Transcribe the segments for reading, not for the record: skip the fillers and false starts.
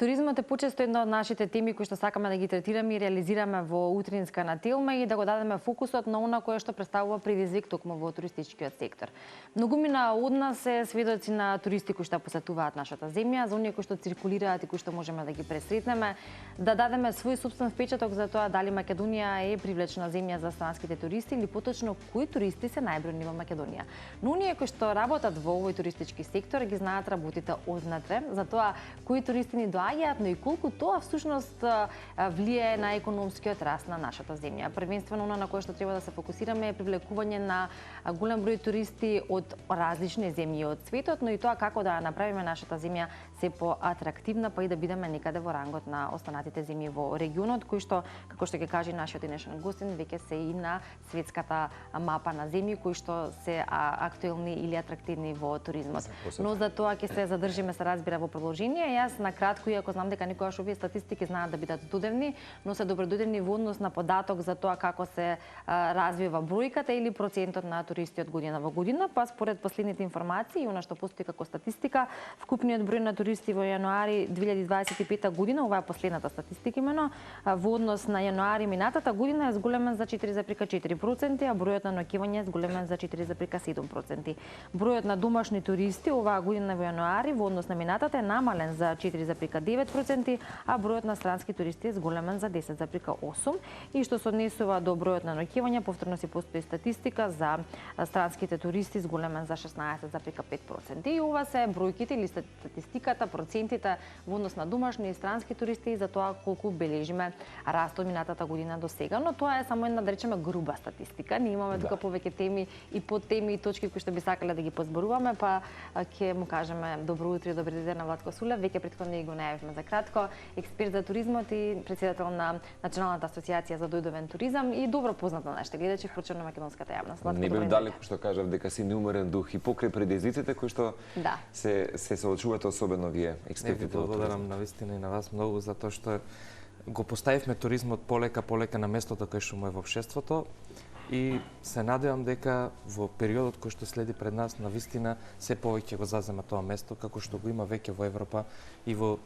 Туризмот е почесто една од нашите теми кои што сакаме да ги третираме и реализираме во утринска на Телма и да го дадеме фокусот на она кое што представува предизвик токму во туристичкиот сектор. Многумина од нас се сведоци на туристи кои што посетуваат нашата земја, за оние кои што циркулираат и кои што можеме да ги пресретнеме, да дадеме свој собствен впечаток за тоа дали Македонија е привлечна земја за странските туристи или поточно кои туристи се најбројни во Македонија. Но оние кои што работат во овој туристички сектор ги знаат работите однатре, за тоа кои туристи ни доаѓаат, но и колку тоа всушност влијае на економскиот раст на нашата земја. Првенствено она на кое што треба да се фокусираме е привлекување на голем број туристи од различни земји од светот, но и тоа како да направиме нашата земја се поатрактивна, па и да бидеме некаде во рангот на останатите земји во регионот, кои што, како што ќе каже нашиот денешен гостин, веќе се и на светската мапа на земји кои што се актуелни или атрактивни во туризмот. Но за тоа ќе се задржиме, се разбира, во продолжение. Јас на кратко, иако знам дека никогаш овие статистики знаат да бидат додевни, но се добрододевни во однос на податок за тоа како се развива бројката или процентот на туристи од година во година, па според последните информации и она што постои како статистика, вкупниот број на туристи во јануари 2025 година, ова е последната статистика имено, во однос на јануари минатата година е зголемен за 4,4%, а бројот на ноќевања е зголемен за 4,7%. Бројот на домашни туристи оваа година во јануари во однос на минатата е намален за 4,9%, а бројот на странски туристи е зголемен за 10,8%. И што се однесува до бројот на ноќевања, повторно си постои статистика за странските туристи зголемен за 16,5%. И ова се бројките или статистиката, процентите во однос на домашни и странски туристи и за тоа колку бележиме раст од минатата година до сега. Но тоа е само една, да речеме, груба статистика. Ние имаме тука повеќе теми и подтеми и точки кои што би сакале да ги позборуваме, па ќе му кажеме добро утро и добри ден на Владко Сулев. Веќе претходно и го најавивме за кратко, експерт за туризмот и претседател на Националната асоциација за дојдовен туризам и добро познат на нашите гледачи, вклучено на македонската јавност. Не бев далеку што кажав дека си неумерен дух и покрај предизвиците кои што се соочувате, особено вие експертите. Благодарам навистина и на вас многу за тоа што го поставивме туризмот полека на местото кај што му е во општеството и се надевам дека во периодот кој што следи пред нас навистина се повеќе го зазема тоа место како што го има веќе во Европа и во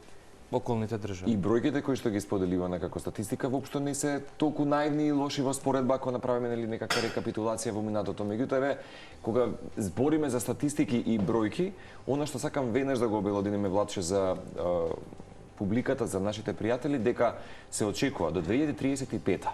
околните држави. И бројките кои што ги споделиваме како статистика воопшто не се толку наивни и лоши во споредба ако направиме нели некаква рекапитулација во минатото. Меѓутоа, кога збориме за статистики и бројки, она што сакам веднаш да го обелодениме, Владче, за публиката, за нашите пријатели, дека се очекува до 2035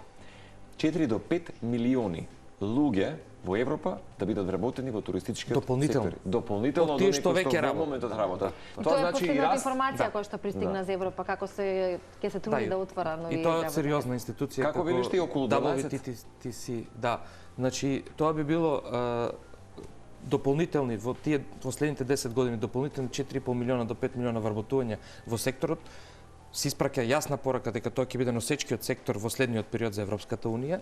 4 до 5 милиони луѓе во Европа да бидат вработени во туристичкиот сектор. Дополнително од тие што веќе работат. Тоа е последната информација која што пристигна за Европа, како се ќе се труди да отвора нови. И тоа е сериозна институција како велиш ти, околу 12. Да, значи тоа би било дополнителни во тие последните 10 години дополнителни 4,5 милиона до 5 милиона вработувања во секторот. Се испраќа јасна порака дека тоа ќе биде носечкиот сектор во следниот период за Европската унија.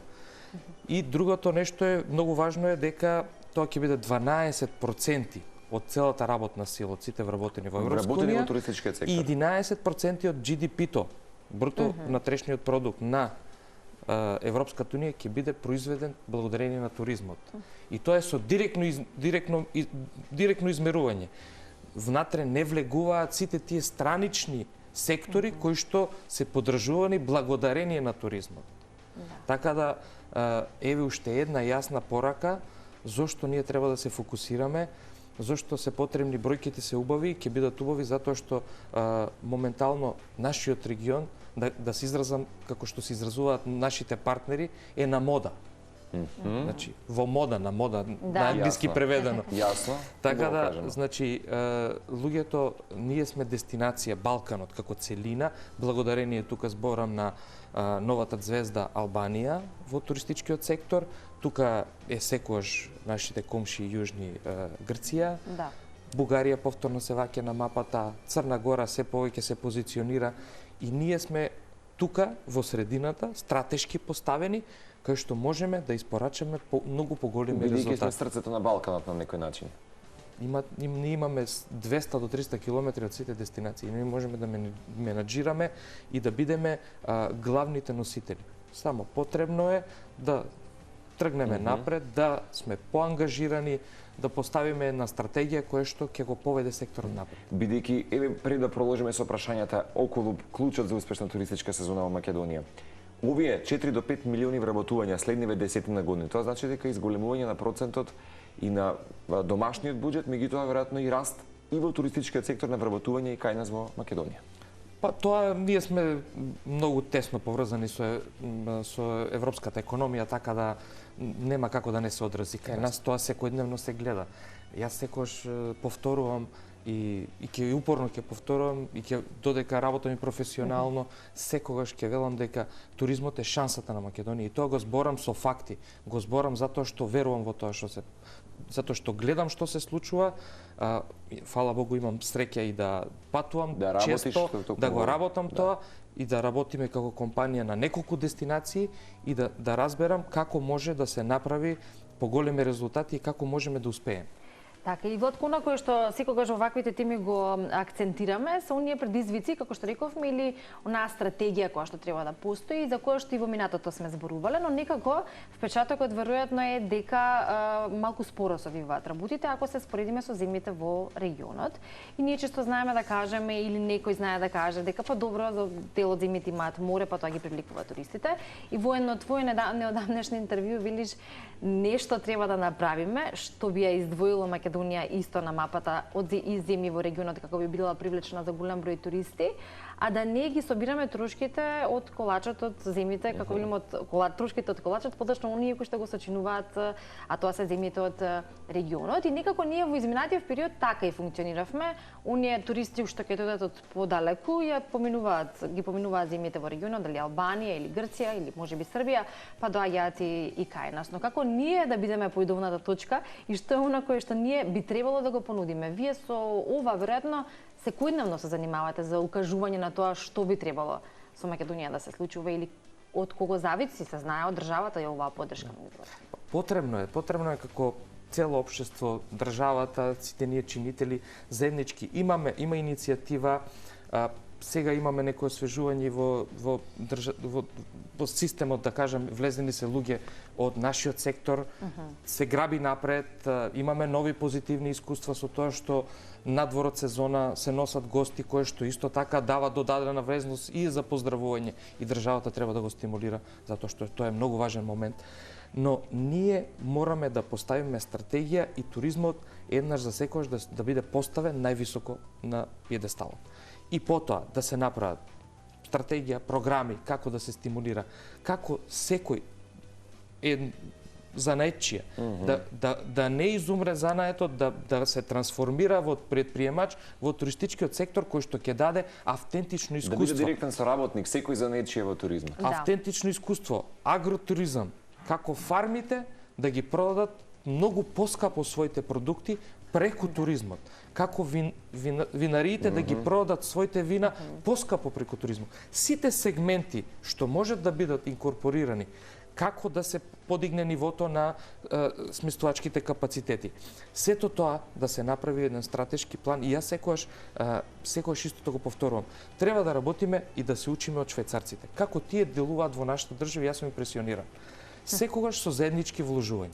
И другото нешто е многу важно е дека тоа ќе биде 12% од целата работна сила, од сите вработени во Европската унија, и 11% од GDP-то, бруто натрешниот продукт на Европската унија ќе биде произведен благодарение на туризмот. И тоа е со директно измерување. Внатре не влегуваат сите тие странични сектори кои што се поддржувани благодарение на туризмот. Така да еве уште една јасна порака зошто ние треба да се фокусираме, зошто се потребни бројките се убави и ќе бидат убави затоа што моментално нашиот регион, да се изразам како што се изразуваат нашите партнери, е на мода. Значи, во мода, на англиски преведено. Јасно. Така да, значи, луѓето, ние сме дестинација, Балканот како целина, благодарение тука зборам на новата звезда Албанија во туристичкиот сектор. Тука е секогаш нашите комши јужни Грција. Бугарија повторно се ваќа на мапата, Црна Гора се повеќе се позиционира и ние сме тука во средината, стратешки поставени, кај што можеме да испорачаме многу поголеми резултати. Бидејќи сме срцето на Балканот на некој начин. Ние имаме 200 до 300 километри од сите дестинации. Ние можеме да менаџираме и да бидеме главните носители. Само потребно е да тргнеме напред, да сме поангажирани, да поставиме една стратегија која што ќе го поведе секторот напред. Бидејќи, еве пред да продолжиме со прашањата околу клучот за успешна туристичка сезона во Македонија. Овие 4 до 5 милиони вработувања следниве 10 на години, тоа значи дека изголемување на процентот и на домашниот буџет, меѓутоа веројатно и раст и во туристичкиот сектор на вработување и кај нас во Македонија. Па тоа ние сме многу тесно поврзани со европската економија, така да нема како да не се одрази. Кај нас тоа секојдневно се гледа. Јас секогаш повторувам и ќе упорно ќе повторувам и ќе додека работам и професионално, секогаш ќе велам дека туризмот е шансата на Македонија и тоа го зборам со факти. Го зборам затоа што верувам во тоа затоа што гледам што се случува. Фала Богу имам среќа и да патувам често, да го работам тоа и да работиме како компанија на неколку дестинации и да разберам како може да се направи поголеми резултати и како можеме да успееме. Така, и воткуна кој што секогаш во ваквите теми го акцентираме, се оние предизвици, како што рековме, или онаа стратегија која што треба да постои, за која што и во минатото сме зборувале, но некако впечатокот веројатно е дека малку споро се одвиваат работите ако се споредиме со земјите во регионот. И ние често знаеме да кажеме или некој знае да каже дека па добро, за дел од земјите имаат море, па тоа ги привлекува туристите. И во едно твое неодамнешно интервју велиш нешто треба да направиме што би ја издвоило Македонија исто на мапата од земји во регионот како би била привлечена за голем број туристи, а да не ги собираме трошките од колачот од земјите, како велим од трошките од колачот, подоцна оние кои што го сочинуваат, а тоа се земјите од регионот. И некако ние во изминатиот период така и функциониравме. Оние туристи што ќе дојдат од подалеку ги поминуваат земјите во регионот, дали Албанија или Грција или можеби Србија, па доаѓаат и кај нас. Но како ние да бидеме поидовната точка и што е она кое што ние би требало да го понудиме? Вие со ова веројатно секојдневно се занимавате за укажување на тоа што би требало со Македонија да се случува или од кого зависи, се знае од државата и оваа поддршка. Потребно е како цело општество, државата, сите ние чинители заеднички има иницијатива. Сега имаме некој освежување во системот, да кажам, влезени се луѓе од нашиот сектор, се граби напред, имаме нови позитивни искуства со тоа што надвор од сезона се носат гости кои што исто така дава додадена вредност и за поздравување и државата треба да го стимулира затоа што тоа е многу важен момент. Но ние мораме да поставиме стратегија и туризмот еднаш за секогаш да биде поставен највисоко на пиедесталот. И потоа да се направат стратегија, програми, како да се стимулира, како секој занаетчија, да не изумре занаетот, да се трансформира во предприемач во туристичкиот сектор кој што ќе даде автентично искуство. Да биде директен соработник секој занаетчија во туризмот. Автентично искуство, агротуризам, како фармите да ги продадат многу поскапо своите продукти преку туризмот. Како винариите да ги продадат своите вина поскапо преку туризмот. Сите сегменти што можат да бидат инкорпорирани, како да се подигне нивото на сместувачките капацитети. Сето тоа да се направи еден стратешки план и јас секогаш истото го повторувам. Треба да работиме и да се учиме од швајцарците. Како тие делуваат во нашата држава, јас сум импресиониран. Секогаш со заеднички вложувања,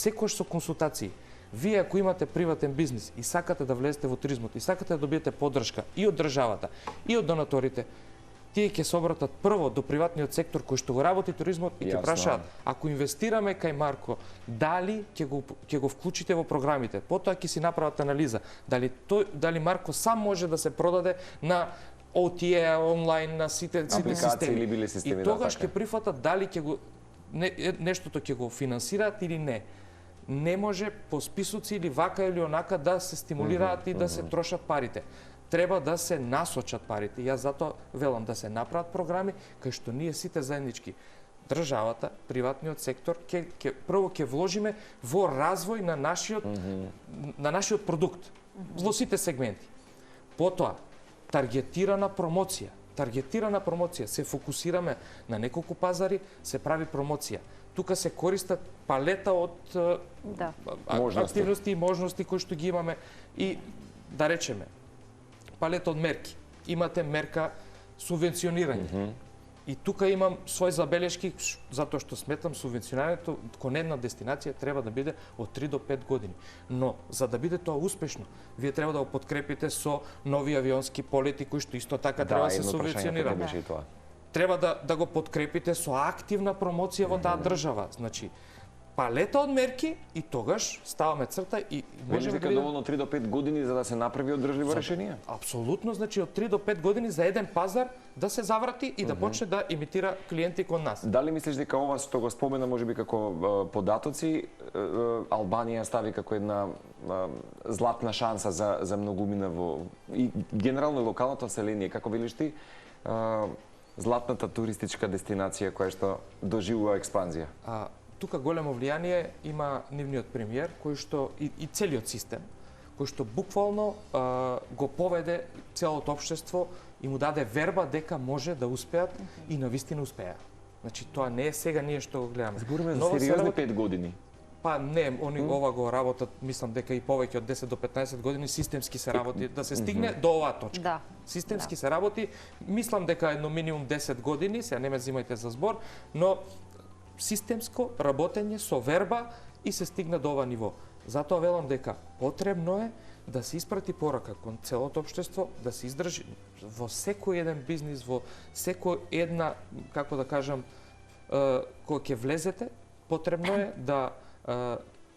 секогаш со консултации. Вие ако имате приватен бизнис и сакате да влезете во туризмот и сакате да добиете поддршка и од државата и од донаторите, тие ќе се обратат прво до приватниот сектор кој што го работи туризмот и ќе прашаат, ако инвестираме кај Марко, дали ќе го вклучите во програмите? Потоа ќе си направат анализа дали Марко сам може да се продаде на OTA онлайн, на сите системи. И тогаш ќе прифатат дали нештото ќе го финансираат или не. Не може по списоци или вака или онака да се стимулираат и да се трошат парите. Треба да се насочат парите. Јас затоа велам да се направат програми кај што ние сите заеднички, државата, приватниот сектор, прво ќе вложиме во развој на нашиот продукт, во сите сегменти. Потоа, таргетирана промоција, се фокусираме на неколку пазари, се прави промоција. Тука се користат палета од активности и можности кои што ги имаме и да речеме палета од мерки. Имате мерка субвенционирање. И тука имам свој забелешки, затоа што сметам субвенционирањето кон една дестинација треба да биде од 3 до 5 години. Но, за да биде тоа успешно, вие треба да го подкрепите со нови авионски полети, кои што исто така треба да се субвенционираат. Треба да го подкрепите со активна промоција во таа држава. Значи, палета од мерки и тогаш ставаме црта и можеме да доволно 3 до 5 години за да се направи одржливо решение? Апсолутно, значи од 3 до 5 години за еден пазар да се заврати и да почне да имитира клиенти кон нас. Дали мислиш дека ова што го спомена можеби како податоци Албанија стави како една златна шанса за многумина во и генерално локалното население, како велиш ти, златната туристичка дестинација која што доживува експанзија? Тука големо влијание има нивниот премиер, кој што и целиот систем, кој што буквално го поведе целото општество и му даде верба дека може да успеат и навистина успеа. Значи тоа не е сега ние што го гледаме. Збориме за сериозни 5 години. Па не, они ова го работат, мислам дека и повеќе од 10 до 15 години системски се работи да се стигне до оваа точка. Да. Системски се работи, мислам дека едно минимум 10 години, сега не ме взимајте за збор, но системско работење со верба и се стигна до ова ниво. Затоа велам дека потребно е да се испрати порака кон целото општество, да се издржи во секој еден бизнис, во секој една, како да кажам, кога ќе влезете, потребно е да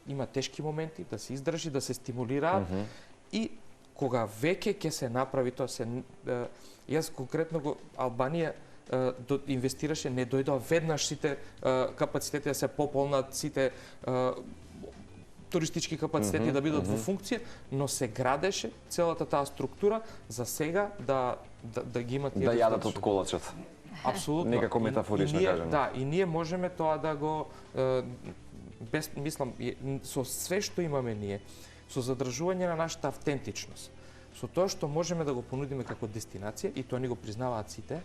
има тешки моменти, да се издржи, да се стимулираат и кога веќе ќе се направи тоа јас конкретно го Албанија инвестираше, не дојдоа веднаш сите капацитети да се пополнат, сите туристички капацитети да бидат во функција, но се градеше целата таа структура за сега да ги имат да јадат од колачот. Апсолутно. Некако метафорично кажано. Да, и ние можеме тоа да го мислам со све што имаме ние, со задржување на нашата автентичност, со тоа што можеме да го понудиме како дестинација и тоа ни го признаваат сите.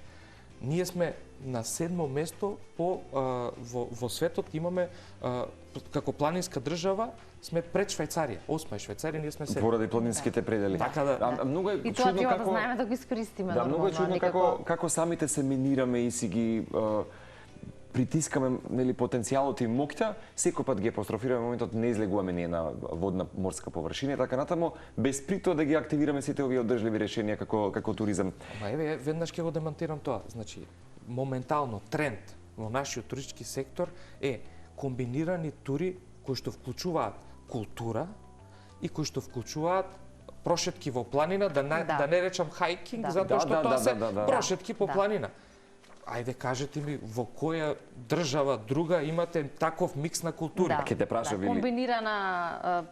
Ние сме на 7-мо место во светот, имаме како планинска држава сме пред Швајцарија. 8-ма е Швајцарија, ние сме 7. Поради планинските предели. Така да. Многу е и тоа чудно треба да знаеме да го искористиме. Да, многу е чудно како самите се минираме и си ги притискаме нели потенцијалот и моќта, секој пат ги апострофираме моментот не излегуваме ние на водна морска површина и така натаму, без при тоа да ги активираме сите овие одржливи решенија како туризам. Ма еве, веднаш ќе го демантирам тоа. Значи, моментално тренд во нашиот туристички сектор е комбинирани тури кои што вклучуваат култура и кои што вклучуваат прошетки во планина, да не речам хајкинг, затоа што тоа се прошетки по планина. Ајде, кажете ми, во која држава друга имате таков микс на култури? Ке те прашам, Вили. Комбинирана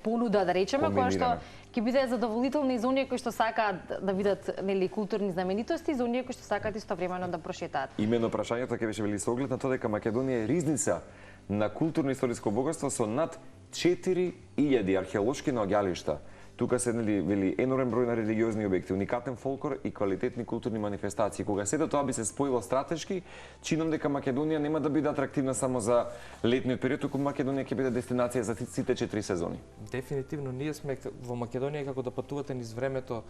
понуда, да речеме, која што ќе биде задоволителна и за оние кои што сакаат да видат нели културни знаменитости и за оние кои што сакаат истовремено да прошетаат. Именно прашањето ќе беше Вили со оглед на тоа дека Македонија е ризница на културно-историско богатство со над 4000 археолошки наоѓалишта. Тука се вели енорен број на религиозни објекти, уникатен фолклор и квалитетни културни манифестации. Кога сето тоа би се споило стратешки, чинам дека Македонија нема да биде атрактивна само за летниот период, туку Македонија ќе биде дестинација за сите 4 сезони. Дефинитивно, ние сме во Македонија како да патувате низ времето,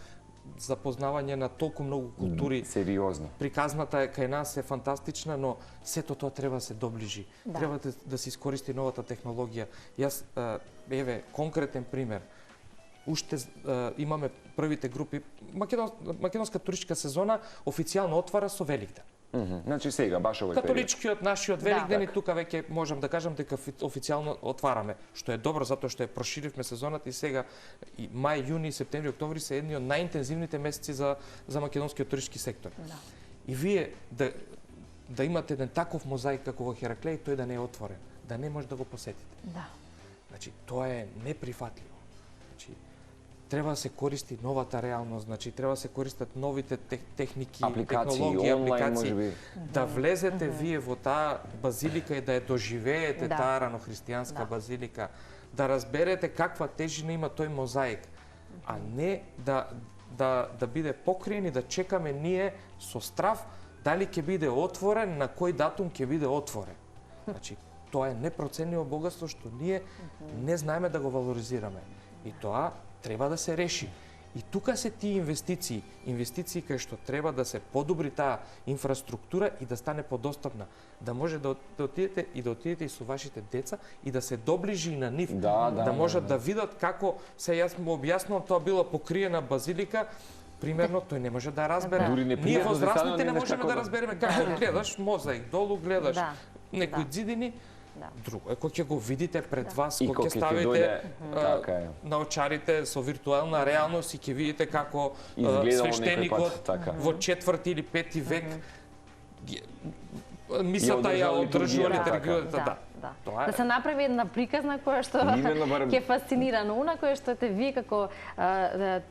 запознавање на толку многу култури. Сериозно. Приказната кај нас е фантастична, но сето тоа треба да се доближи. Треба да се искористи новата технологија. Јас еве конкретен пример. Уште имаме првите групи. Македонска туристичка сезона официјално отвара со Великден. Значи сега, баш овој период. Католичкиот нашиот Великден и тука веќе можам да кажам дека официјално отвараме, што е добро затоа што е проширивме сезоната и сега и мај, јуни, септември, октомври се едни од најинтензивните месеци за македонскиот туристички сектор. И вие да имате еден таков мозаик како во Хераклеј, тој да не е отворен, да не може да го посетите. Значи, тоа е неприфатливо. Значи, треба да се користи новата реалност, значи треба да се користат новите техники, технологии, апликации, да влезете вие во таа базилика и да ја доживеете таа ранохристијанска базилика, да разберете каква тежина има тој мозаик, а не да биде покриен и да чекаме ние со страв дали ќе биде отворен, на кој датум ќе биде отворен. Значи, тоа е непроценливо богатство што ние не знаеме да го валоризираме. И тоа треба да се реши. И тука се тие инвестиции кај што треба да се подобри таа инфраструктура и да стане подостапна, да може да отидете и со вашите деца и да се доближи и на нив, да можат да видат како се јас му објаснувам, тоа била покриена базилика. Примерно, тој не може да разбере. Ние возрастните не можеме да разбереме како гледаш мозаик долу, гледаш некои ѕидини. Друго е кога ќе го видите пред вас, кога ќе ставите наочарите со виртуелна реалност и ќе видите како свештеникот во 4 или 5 век мисата ја одржува литературата. Да се направи една приказна која што ќе фасцинира, но она која што те вие како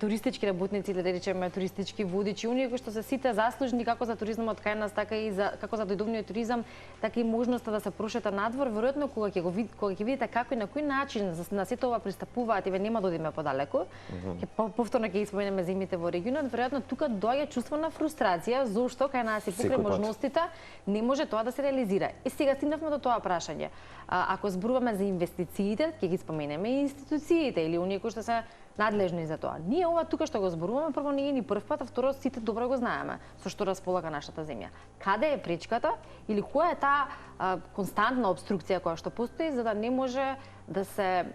туристички работници, да речеме туристички водичи, оние кои што се сите заслужни како за туризмот кај нас, така и како за дојдовниот туризам, така и можноста да се прошета надвор, веројатно кога ќе видите како и на кој начин на сето ова пристапуваат, еве нема да одиме подалеку, ќе повторно ќе споменеме земјите во регионот, веројатно тука доаѓа чувство на фрустрација, зошто кај нас и покрај можностите не може тоа да се реализира. И сега стигнавме до тоа прашање. Ако зборуваме за инвестициите, ќе ги споменеме и институциите или оние кои што се надлежни за тоа. Ние ова тука што го зборуваме, прво не е ни прв пат, а второ сите добро го знаеме со што располага нашата земја. Каде е пречката или која е таа константна обструкција која што постои за да не може да се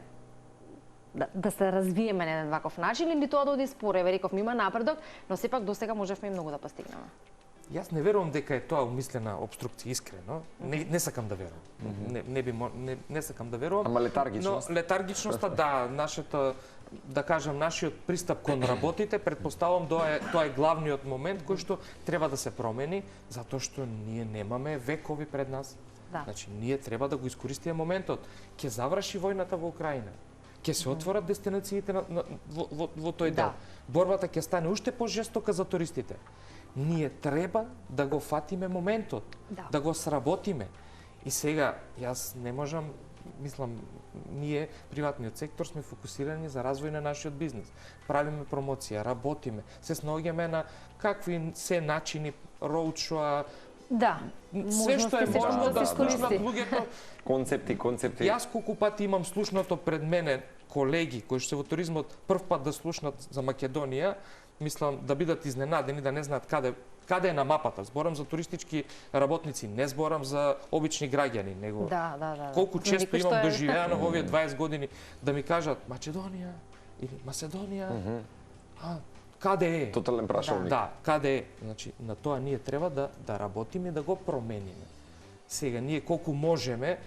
развиеме на еден ваков начин или тоа да оди споро? Еве рековме има напредок, но сепак досега можевме и многу да постигнеме. Јас не верувам дека е тоа умислена обструкција, искрено. Не сакам да верувам. Не сакам да верувам. Ама летаргичност? Но летаргичноста, да, нашиот пристап кон работите, претпоставувам тоа е главниот момент кој што треба да се промени, затоа што ние немаме векови пред нас. Значи, ние треба да го искористиме моментот. Ќе заврши војната во Украина. Ќе се отворат дестинациите во тој дел. Борбата ќе стане уште пожестока за туристите. Ние треба да го фатиме моментот, да го сработиме. И сега, јас не можам, мислам, ние, приватниот сектор, сме фокусирани за развој на нашиот бизнес. Правиме промоција, работиме, се снаоѓаме на какви се начини, роудшоа, се што е можно да слушнат луѓето. Концепти. Јас колку пати имам слушнато пред мене колеги кои што се во туризмот прв пат да слушнат за Македонија, мислам да бидат изненадени, да не знаат каде е на мапата. Зборам за туристички работници, не зборам за обични граѓани, него колку често имам доживеано во овие 20 години да ми кажат Македонија или Маседонија. Каде е? Тотален прашалник. Да, каде е? Значи, на тоа ние треба да работиме и да го промениме. Сега, ние колку можеме,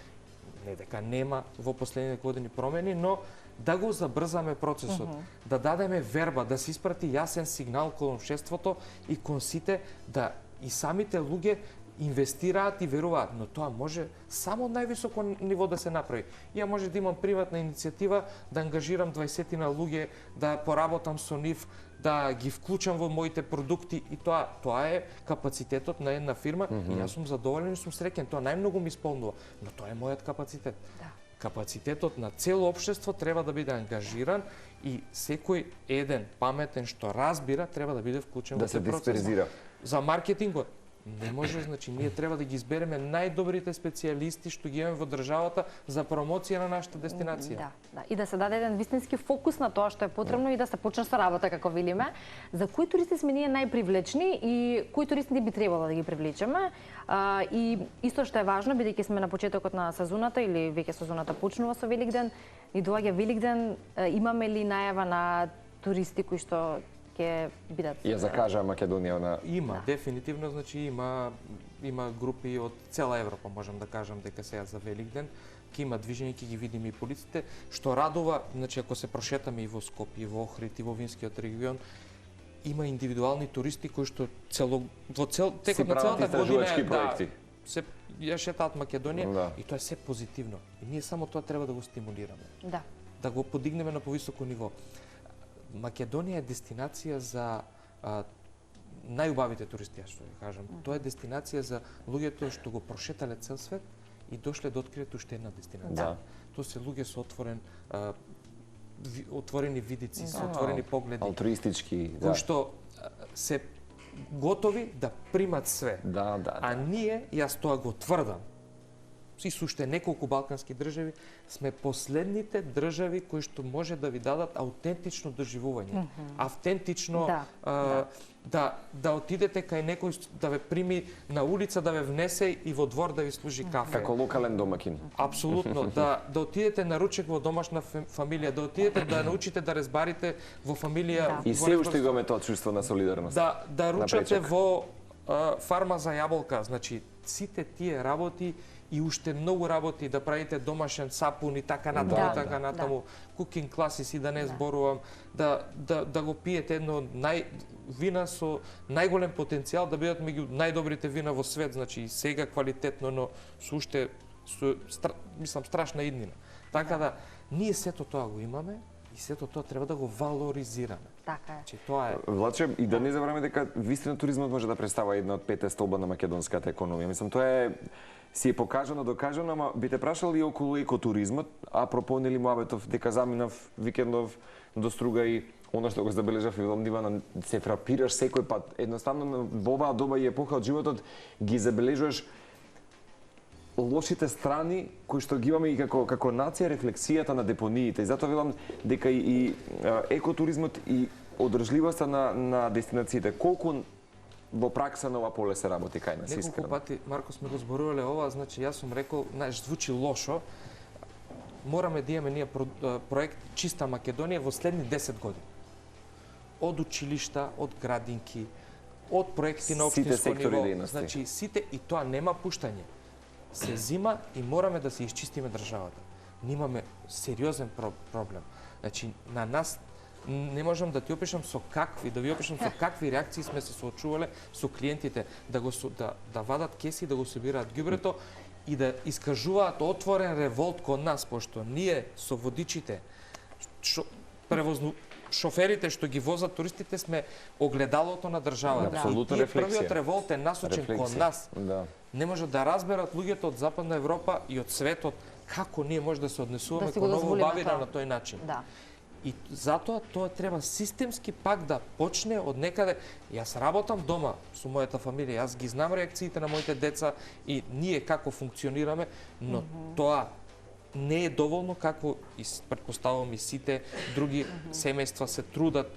не дека нема во последните години промени, но да го забрзаме процесот, да дадеме верба, да се испрати јасен сигнал кон општеството и кон сите, да и самите луѓе инвестираат и веруваат, но тоа може само од највисоко ниво да се направи. Ја може да имам приватна иницијатива, да ангажирам 20 луѓе, да поработам со нив, да ги вклучам во моите продукти и тоа е капацитетот на една фирма и јас сум задоволен и сум среќен, тоа најмногу ми исполнува, но тоа е мојот капацитет. Капацитетот на цело општество треба да биде ангажиран и секој еден паметен што разбира треба да биде вклучен во тој процес. Да се дисперзира. За маркетингот не може, значи ние треба да ги избереме најдобрите специјалисти што ги имаме во државата за промоција на нашата дестинација. Да, и да се даде еден вистински фокус на тоа што е потребно и да се почне со работа како велиме. За кои туристи сме ние најпривлечни и кои туристи би требало да ги привлечеме? И исто што е важно, бидејќи сме на почетокот на сезоната или веќе сезоната почнува со Великден, и доаѓа Великден, имаме ли најава на туристи кои што ќе бидат? Ја закажа Македонија Има, дефинитивно, значи има групи од цела Европа, можам да кажам дека сега за Великден ќе има движење, ќе ги видиме и полиците, што радува, значи ако се прошетаме и во Скопје, и во Охрид, и во Винскиот регион, има индивидуални туристи кои што текот на целата година се ја шетаат Македонија и тоа е се позитивно. И ние само тоа треба да го стимулираме. Да го подигнеме на повисоко ниво. Македонија е дестинација за најубавите туристи, што ви кажам. Тоа е дестинација за луѓето што го прошетале цел свет и дошле да откријат уште една дестинација. Тоа се луѓе со отворени видици, со отворени погледи. Алтруистички, кои што се готови да примат све. А ние, јас тоа го тврдам, и суште неколку балкански држави, сме последните држави кои што може да ви дадат аутентично доживување. Автентично да отидете кај некој да ве прими на улица, да ве внесе и во двор да ви служи кафе. Како локален домакин. Апсолутно, да отидете на ручек во домашна фамилија, да отидете да научите да разбарите во фамилија. И се уште имаме тоа чувство на солидарност. Да ручате во фарма за јаболка, значи сите тие работи и уште многу работи, да правите домашен сапун и така натаму, така натаму, cooking classes и да не зборувам, да го пиете едно вина со најголем потенцијал да бидат меѓу најдобрите вина во свет, значи сега квалитетно, но со уште мислам страшна иднина. Така да ние сето тоа го имаме и сето тоа треба да го валоризираме. Така е. Че тоа е. Влаче, и да не забраваме дека вистина туризмот може да представува една од 5 столба на македонската економија. Мислам, тоа си е покажано, докажано, ама би те прашал и околу екотуризмот, апропо нели муабетов дека заминав викендов до Струга и она што го забележав и во Дивана, се фрапираш секој пат. Едноставно во оваа доба и епоха од животот ги забележуваш лошите страни кои што ги имаме и како нација рефлексијата на депониите. И затоа велам дека и екотуризмот и одржливоста на дестинациите колку во пракса на ова поле се работи кај нас искрено. Неколку пати, Марко, сме го зборувале ова, значи јас сум рекол, знаеш, звучи лошо. Мораме да имаме ние проект Чиста Македонија во следни 10 години. Од училишта, од градинки, од проекти на општинско ниво, значи сите, и тоа нема пуштање. Се зима и мораме да се исчистиме државата. Имаме сериозен проблем. Значи на нас не можам да ти опишам со какви реакции сме се соочувале со клиентите да вадат кеси, да го собираат ѓубрето и да искажуваат отворен револт кон нас, пошто ние со водичите, шоферите што ги возат туристите сме огледалото на државата. Апсолутна рефлексија. Првиот револт е насочен кон нас. Не може да разберат луѓето од Западна Европа и од светот како ние може да се однесуваме кон новобавина на тој начин. И затоа тоа треба системски пак да почне од некаде. Јас работам дома со мојата фамилија, јас ги знам реакциите на моите деца и ние како функционираме, но тоа не е доволно како и претпоставувам и сите други семејства се трудат,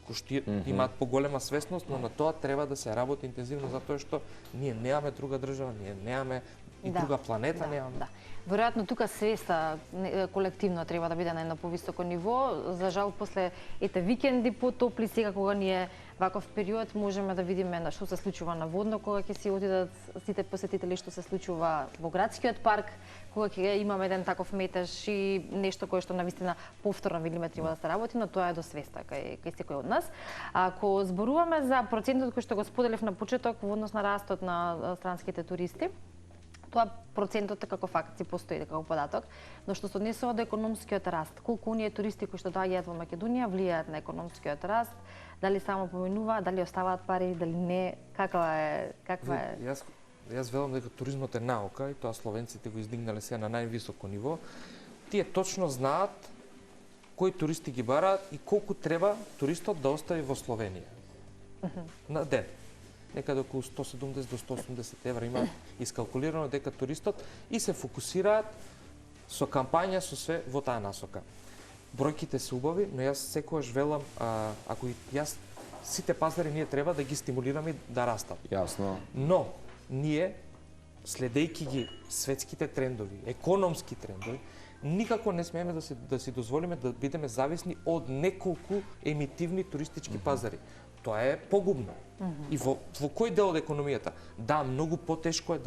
кои што имаат поголема свесност, но на тоа треба да се работи интензивно затоа што ние немаме друга држава, ние немаме и друга планета немаме. Веројатно тука свеста колективно треба да биде на едно повисоко ниво. За жал после викенди потопли, сега кога ни е ваков период можеме да видиме што се случува на водно, кога ќе си одидат сите посетители, што се случува во градскиот парк, кога ќе имаме еден таков метеж и нешто кое што навистина повторно видиме треба да се работи, но тоа е до свеста кај секој од нас. Ако зборуваме за процентот кој што го споделив на почеток во однос на растот на странските туристи, тоа процентот како факт си постои како податок, но што се однесува до економскиот раст, колку оние туристи кои што доаѓаат во Македонија влијаат на економскиот раст, дали само поминуваат, дали оставаат пари, дали не, каква е? Јас велам дека туризмот е наука и тоа словенците го издигнале сега на највисоко ниво. Тие точно знаат кои туристи ги бараат и колку треба туристот да остави во Словенија на ден. Некаде околу 170 до 180 евра има искалкулирано дека туристот и се фокусираат со кампања со све во таа насока. Бројките се убави, но јас секогаш велам, ако јас сите пазари ние треба да ги стимулираме да растат. Јасно. Но ние следејќи ги светските трендови, економски трендови, никако не смееме да си дозволиме да бидеме зависни од неколку емитивни туристички пазари. Тоа е погубно. И во кој дел од економијата? Да, многу потешко е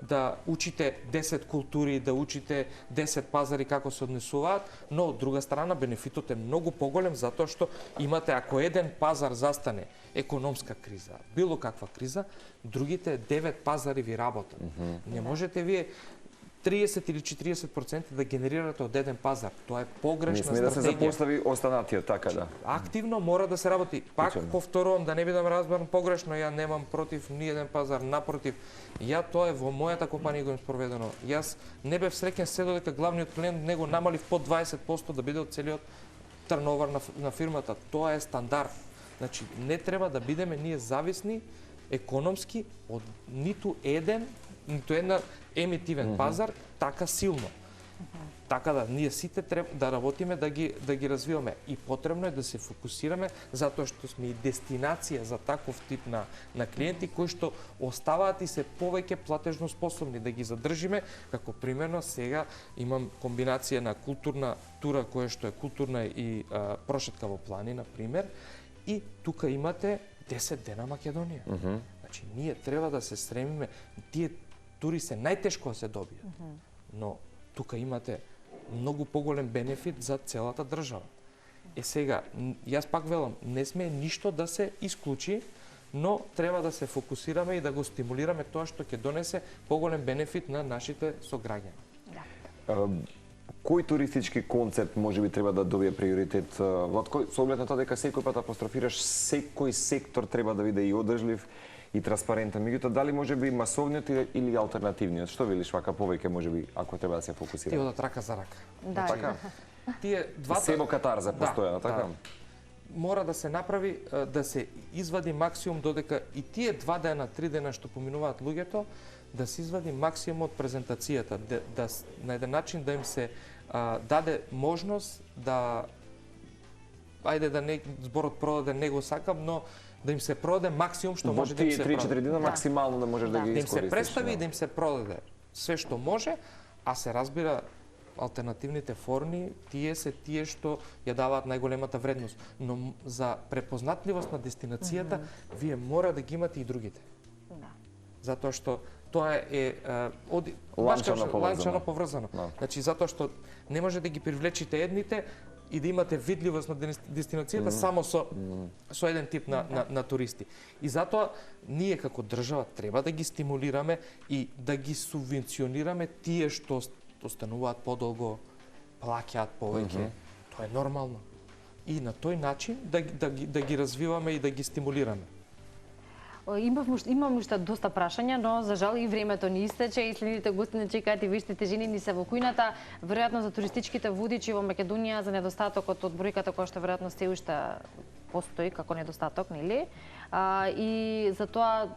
да учите 10 култури, да учите 10 пазари како се однесуваат, но од друга страна бенефитот е многу поголем затоа што имате, ако еден пазар застане, економска криза, било каква криза, другите 9 пазари ви работат. Не можете вие 30 или 40% да генерирате од еден пазар. Тоа е погрешна стратегија. Не сме да се запостави останатиот, така да. Активно мора да се работи. Пак повторувам, да не бидам разбран погрешно, ја немам против ни еден пазар, напротив. Тоа е во мојата компанија го им спроведено. Јас не бев среќен се додека главниот клиент него намалив под 20% да биде од целиот турновер на фирмата. Тоа е стандард. Значи, не треба да бидеме ние зависни економски од ниту еден ниту една емитивен пазар така силно. Така да ние сите треба да работиме да ги развиваме и потребно е да се фокусираме затоа што сме и дестинација за таков тип на клиенти кои што оставаат и се повеќе платежно способни да ги задржиме, како примерно сега имам комбинација на културна тура која што е културна и прошетка во плани на пример и тука имате 10 дена Македонија. Значи ние треба да се стремиме, тие тури се најтешко да се добијат. Но тука имате многу поголем бенефит за целата држава. Сега, јас пак велам, не сме ништо да се исклучи, но треба да се фокусираме и да го стимулираме тоа што ќе донесе поголем бенефит на нашите сограѓани. Кој туристички концепт можеби треба да добие приоритет? Владко, со оглед на тоа дека секој пат апострофираш секој сектор треба да биде и одржлив и транспарентен. Меѓутоа, дали може би масовниот или алтернативниот? Што велиш вака повеќе можеби ако треба да се фокусира? Тие одат рака за рака. Да. Така? Тие двата Себо катарза постојано, така? Мора да се направи, да се извади максимум додека и тие 2 дена, 3 дена што поминуваат луѓето, да се извади максимум од презентацијата, да на еден начин да им се даде можност да ајде да не зборот продаде не го сакам, но да им се продаде максимум што може да им се продаде. 3-4 дена максимално да можеш да ги искористиш. Да им се представи и да им се продаде све што може, а се разбира алтернативните форми, тие се тие што ја даваат најголемата вредност. Но за препознатливост на дестинацијата, вие мора да ги имате и другите. Затоа што тоа е ланчано поврзано. Значи, затоа што не може да ги привлечите едните и да имате видливост на дестинацијата само со еден тип на туристи. И затоа ние како држава треба да ги стимулираме и да ги субвенционираме тие што остануваат подолго, плаќаат повеќе. Тоа е нормално. И на тој начин да ги развиваме и да ги стимулираме. Имам уште доста прашања, но за жал и времето ни истече и следните гости не чекаат и вештите жени ни се во кујната. Веројатно за туристичките водичи во Македонија, за недостатокот од бројката која што веројатно се уште постои како недостаток, нели? И за тоа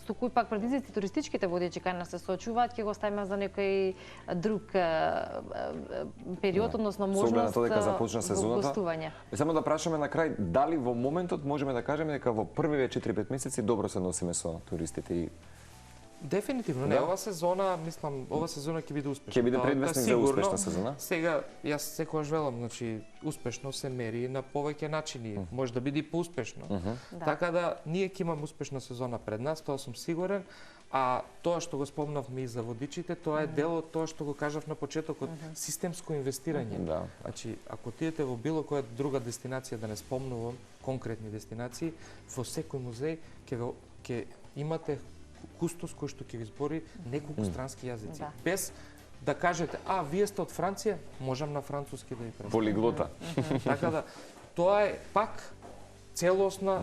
со кои пак предизвици туристичките водичи кај нас се соочуваат, ќе го ставиме за некој друг период, односно можност со дека започна сезоната. Гостување. Само да прашаме на крај, дали во моментот можеме да кажеме дека во првиве 4-5 месеци добро се носиме со туристите и Дефинитивно, не, ова сезона, мислам, ова сезона ќе биде успешна. Ќе биде предвестник за успешна сезона? Сега, јас секогаш велам, значи, успешно се мери на повеќе начини, може да биде и поуспешно. Така да, ние ќе имаме успешна сезона пред нас, тоа сум сигурен, а тоа што го спомнавме и за водичите, тоа е дел од тоа што го кажав на почетокот, системско инвестирање. Значи, ако отидете во било која друга дестинација, да не спомнувам конкретни дестинации, во секој музеј ќе имате кустос кој што ќе ви збори неколку странски јазици. Без да кажете, вие сте од Франција, можам на француски да ви представам. Полиглота. Така да, тоа е пак целосна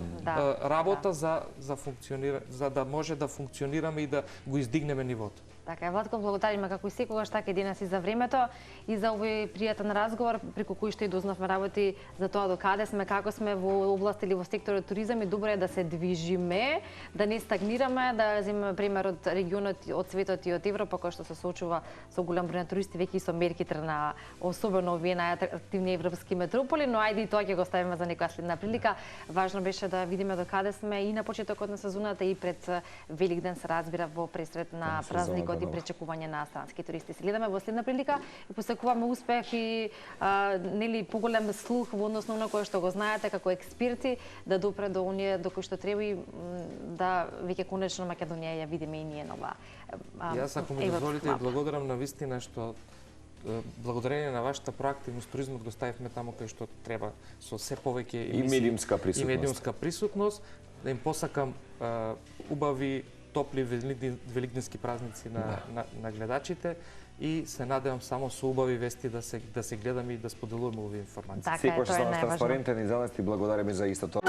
работа за да може да функционираме и да го издигнеме нивото. Така е, Владко, благодариме како и секогаш така и денес и за времето и за овој пријатен разговор преку кој што и дознавме работи за тоа до каде сме, како сме во област или во секторот туризам и добро е да се движиме, да не стагнираме, да земеме пример од регионот, од светот и од Европа кој што се соочува со голем број на туристи веќе и со мерките на особено овие најатрактивни европски метрополи, но ајде и тоа ќе го ставиме за некоја следна прилика. Важно беше да видиме до каде сме и на почетокот на сезоната и пред Великден се разбира во пресред на празникот и пречекување на странски туристи. Се гледаме во следна прилика и посакуваме успех и нели поголем слух во однос на кое што го знаете како експерти да допре до оние до кои што треба и да веќе конечно Македонија ја видиме и ние нова. Јас ако ми дозволите благодарам на вистина што благодарение на вашата проактивност туризмот го ставивме таму кај што треба со се повеќе и медиумска присутност да им посакам убави топли великденски празници на гледачите и се надевам само со убави вести да се гледаме и да споделуваме овие информации. Секогаш сум транспарентен и за нас ти благодариме за истото.